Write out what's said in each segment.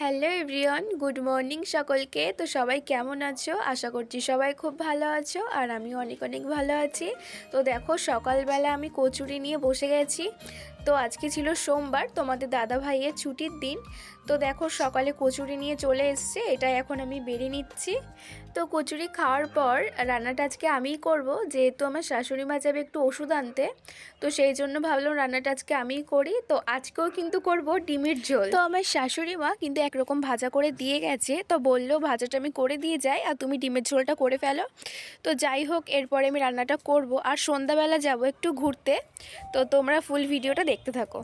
Hello everyone, good morning সকলকে। তো সবাই কেমন আছো? আশা করছি সবাই খুব ভালো আছো, আর আমিও অনেক অনেক ভালো আছি। তো দেখো, সকালবেলা আমি কচুরি নিয়ে বসে গেছি। তো আজকে ছিল সোমবার, তোমাদের দাদা ভাইয়ের ছুটির দিন। তো দেখো, সকালে কচুরি নিয়ে চলে এসছে, এটা এখন আমি বেড়ে নিচ্ছি। তো কচুরি খাওয়ার পর রান্নাটা আজকে আমিই করব, যেহেতু আমার শাশুড়ি মা যাবে একটু ওষুধ আনতে। তো সেই জন্য ভাবলাম রান্নাটা আজকে আমিই করি। তো আজকেও কিন্তু করব ডিমের ঝোল। তো আমার শাশুড়ি মা কিন্তু একরকম ভাজা করে দিয়ে গেছে, তো বললো ভাজাটা আমি করে দিয়ে যাই আর তুমি ডিমের ঝোলটা করে ফেলো। তো যাই হোক, এরপরে আমি রান্নাটা করব, আর সন্ধ্যাবেলা যাব একটু ঘুরতে। তো তোমরা ফুল ভিডিওটা দেখতে থাকো।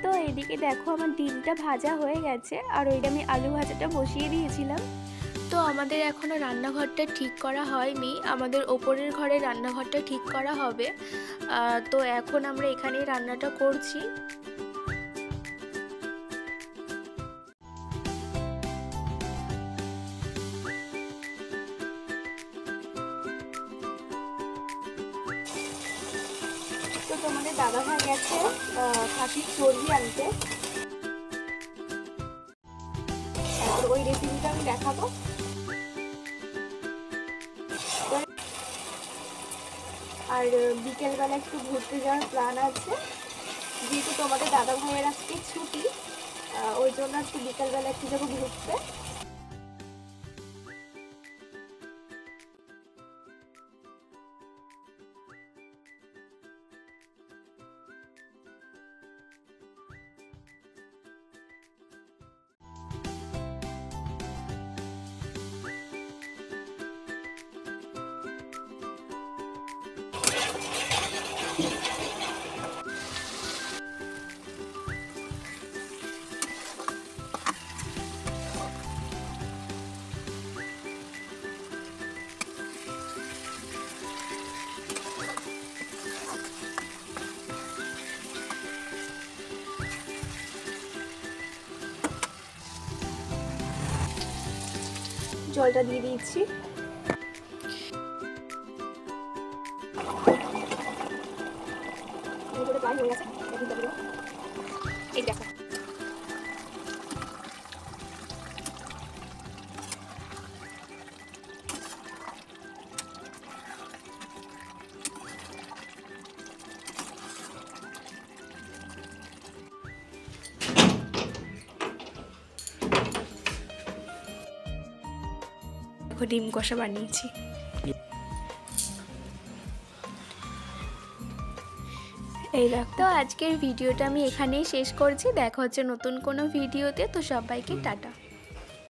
তো এদিকে দেখো, আমার ডিমটা ভাজা হয়ে গেছে, আর ওইটা আমি আলু ভাজাটা বসিয়ে দিয়েছিলাম। তো আমাদের এখনও রান্নাঘরটা ঠিক করা হয়নি, আমাদের ওপরের ঘরে রান্নাঘরটা ঠিক করা হবে। তো এখন আমরা এখানেই রান্নাটা করছি। তো তোমাদের দাদা ভাই গেছে খাসির চর্বি আনতে, ওই রেসিপিটা আমি দেখাবো। আর বিকেলবেলা একটু ঘুরতে যাওয়ার প্ল্যান আছে, যেহেতু তোমাদের দাদা ভাইয়ের আজকে ছুটি, ওই জন্য আজকে বিকেলবেলা একটু যাবো ঘুরতে। জলটা দিয়ে দিচ্ছি। এই দেখো, ডিম কষা বানিয়েছি। এই দেখো। তো আজকের ভিডিওটা আমি এখানেই শেষ করছি, দেখা হচ্ছে নতুন কোনো ভিডিওতে। তো সবাইকে টাটা।